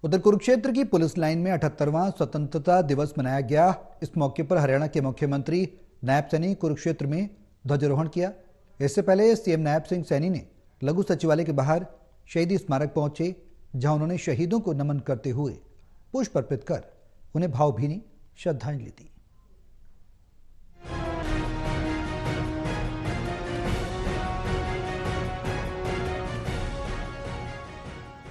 उधर कुरुक्षेत्र की police line में 78वां स्वतंत्रता दिवस मनाया गया। इस मौके पर हरियाणा के मुख्यमंत्री नायब सैनी कुरुक्षेत्र में ध्वजारोहण किया। इससे पहले सीएम नायब सिंह सैनी ने लघु सचिवालय के बाहर शहीदी स्मारक पहुंचे, जहां उन्होंने शहीदों को नमन करते हुए पुष्प अर्पित कर उन्हें भावभीनी श्रद्धांजलि दी।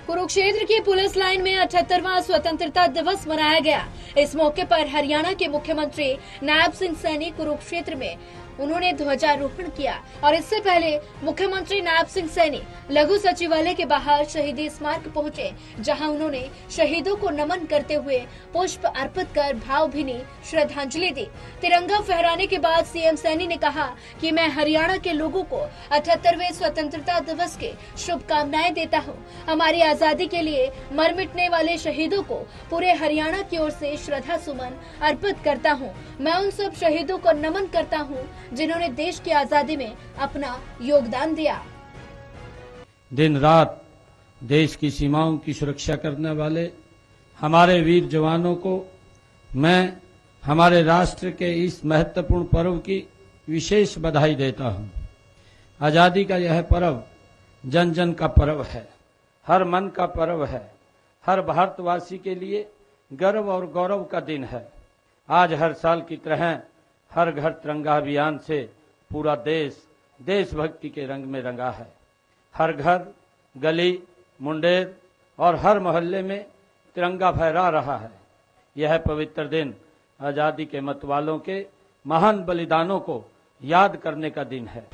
कुरुक्षेत्र की पुलिस लाइन में 78वां स्वतंत्रता दिवस मनाया गया। इस मौके पर हरियाणा के मुख्यमंत्री नायब सिंह सैनी कुरुक्षेत्र में उन्होंने ध्वजारोहण किया और इससे पहले मुख्यमंत्री नायब सिंह सैनी लघु सचिवालय के बाहर शहीदी स्मारक पहुंचे, जहां उन्होंने शहीदों को नमन करते हुए पुष्प अर्पित कर भावभीनी श्रद्धांजलि दी। तिरंगा फहराने के बाद सीएम सैनी ने कहा कि मैं हरियाणा के लोगों को 78वें स्वतंत्रता दिवस के शुभकामनाएं देता हूं। हमारी आजादी के लिए मर मिटने वाले शहीदों को पूरे हरियाणा की ओर से श्रद्धा सुमन अर्पित करता हूं। मैं उन सब शहीदों को नमन करता हूं जिन्होंने देश की आजादी में अपना योगदान दिया। दिन रात देश की सीमाओं की सुरक्षा करने वाले हमारे वीर जवानों को मैं हमारे राष्ट्र के इस महत्वपूर्ण पर्व की विशेष बधाई देता हूं। आजादी का यह पर्व जन जन का पर्व है, हर मन का पर्व है, हर भारतवासी के लिए गर्व और गौरव का दिन है। आज हर साल की तरह हर घर तिरंगा अभियान से पूरा देश देशभक्ति के रंग में रंगा है। हर घर, गली, मुंडेर और हर मोहल्ले में तिरंगा फहरा रहा है। यह पवित्र दिन आजादी के मतवालों के महान बलिदानों को याद करने का दिन है।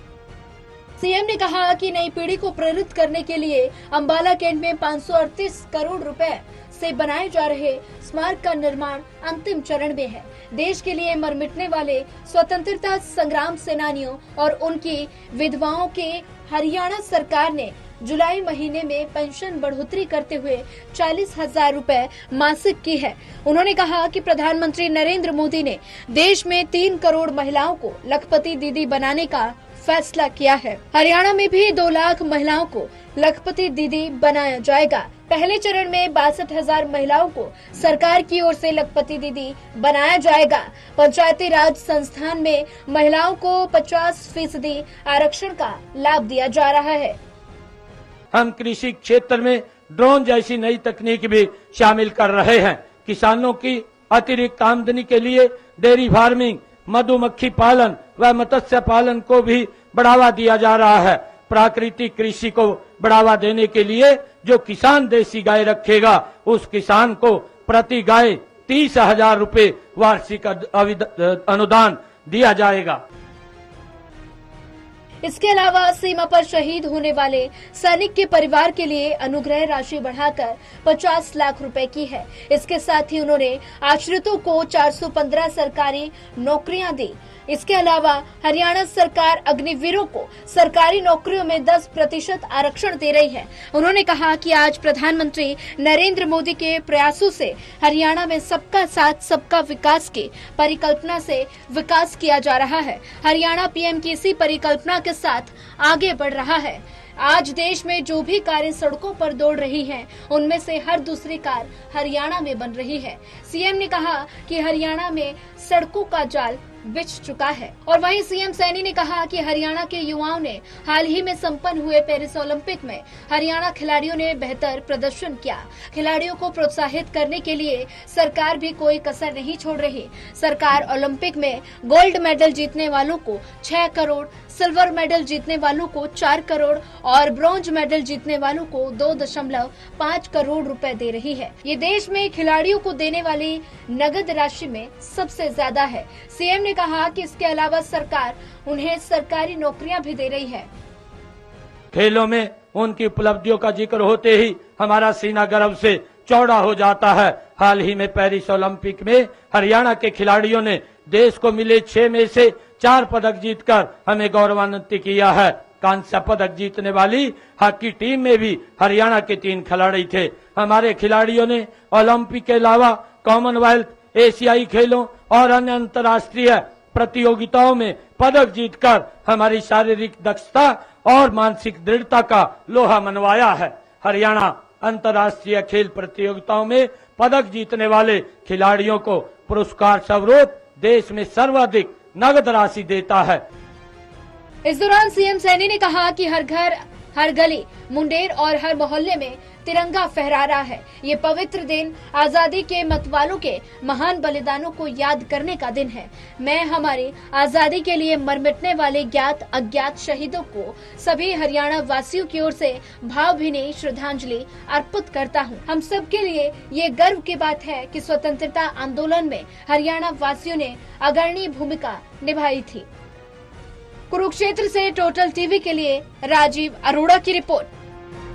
सीएम ने कहा कि नई पीढ़ी को प्रेरित करने के लिए अंबाला कैंट में 538 करोड़ रुपए से बनाए जा रहे स्मारक का निर्माण अंतिम चरण में है। देश के लिए मर मिटने वाले स्वतंत्रता संग्राम सेनानियों और उनकी विधवाओं के हरियाणा सरकार ने जुलाई महीने में पेंशन बढ़ोतरी करते हुए 40,000 रुपए मासिक की है। उन्होंने कहा कि प्रधानमंत्री नरेंद्र मोदी ने देश में 3 करोड़ महिलाओं को लखपति दीदी बनाने का फैसला किया है। हरियाणा में भी 2 लाख महिलाओं को लखपति दीदी बनाया जाएगा। पहले चरण में 62,000 महिलाओं को सरकार की ओर से लखपति दीदी बनाया जाएगा। पंचायती राज संस्थान में महिलाओं को 50% आरक्षण का लाभ दिया जा रहा है। हम कृषि क्षेत्र में ड्रोन जैसी नई तकनीक भी शामिल कर रहे हैं। किसानों की अतिरिक्त आमदनी के लिए डेयरी फार्मिंग, मधुमक्खी पालन व मत्स्य पालन को भी बढ़ावा दिया जा रहा है। प्राकृतिक कृषि को बढ़ावा देने के लिए जो किसान देसी गाय रखेगा, उस किसान को प्रति गाय 30,000 रुपए वार्षिक अनुदान दिया जाएगा। इसके अलावा सीमा पर शहीद होने वाले सैनिक के परिवार के लिए अनुग्रह राशि बढ़ाकर 50 लाख रुपए की है। इसके साथ ही उन्होंने आश्रितों को 415 सरकारी नौकरियां दी। इसके अलावा हरियाणा सरकार अग्निवीरों को सरकारी नौकरियों में 10% आरक्षण दे रही है। उन्होंने कहा कि आज प्रधानमंत्री नरेंद्र मोदी के प्रयासों से हरियाणा में सबका साथ सबका विकास की परिकल्पना से विकास किया जा रहा है। हरियाणा पीएम की इसी परिकल्पना के साथ आगे बढ़ रहा है। आज देश में जो भी कारें सड़कों पर दौड़ रही हैं, उनमें से हर दूसरी कार हरियाणा में बन रही है। सीएम ने कहा कि हरियाणा में सड़कों का जाल बिछ चुका है। और वहीं सीएम सैनी ने कहा कि हरियाणा के युवाओं ने हाल ही में संपन्न हुए पेरिस ओलंपिक में हरियाणा खिलाड़ियों ने बेहतर प्रदर्शन किया। खिलाड़ियों को प्रोत्साहित करने के लिए सरकार भी कोई कसर नहीं छोड़ रही। सरकार ओलंपिक में गोल्ड मेडल जीतने वालों को 6 करोड़, सिल्वर मेडल जीतने वालों को 4 करोड़ और ब्रॉन्ज मेडल जीतने वालों को 2.5 करोड़ रुपए दे रही है। ये देश में खिलाड़ियों को देने वाली नगद राशि में सबसे ज्यादा है। सीएम ने कहा कि इसके अलावा सरकार उन्हें सरकारी नौकरियां भी दे रही है। खेलों में उनकी उपलब्धियों का जिक्र होते ही हमारा सीना गर्व से चौड़ा हो जाता है। हाल ही में पेरिस ओलंपिक में हरियाणा के खिलाड़ियों ने देश को मिले 6 में से 4 पदक जीतकर हमें गौरवान्वित किया है। कांस्य पदक जीतने वाली हॉकी टीम में भी हरियाणा के 3 खिलाड़ी थे। हमारे खिलाड़ियों ने ओलंपिक के अलावा कॉमनवेल्थ, एशियाई खेलों और अन्य अंतर्राष्ट्रीय प्रतियोगिताओं में पदक जीतकर हमारी शारीरिक दक्षता और मानसिक दृढ़ता का लोहा मनवाया है। हरियाणा अंतर्राष्ट्रीय खेल प्रतियोगिताओं में पदक जीतने वाले खिलाड़ियों को पुरस्कार स्वरूप देश में सर्वाधिक नगद राशि देता है। इस दौरान सीएम सैनी ने कहा कि हर घर, हर गली, मुंडेर और हर मोहल्ले में तिरंगा फहरा रहा है। ये पवित्र दिन आजादी के मतवालों के महान बलिदानों को याद करने का दिन है। मैं हमारी आजादी के लिए मर मिटने वाले ज्ञात अज्ञात शहीदों को सभी हरियाणा वासियों की ओर से भावभीनी श्रद्धांजलि अर्पित करता हूं। हम सब के लिए ये गर्व की बात है कि स्वतंत्रता आंदोलन में हरियाणा वासियों ने अग्रणी भूमिका निभाई थी। कुरुक्षेत्र से टोटल टीवी के लिए राजीव अरोड़ा की रिपोर्ट।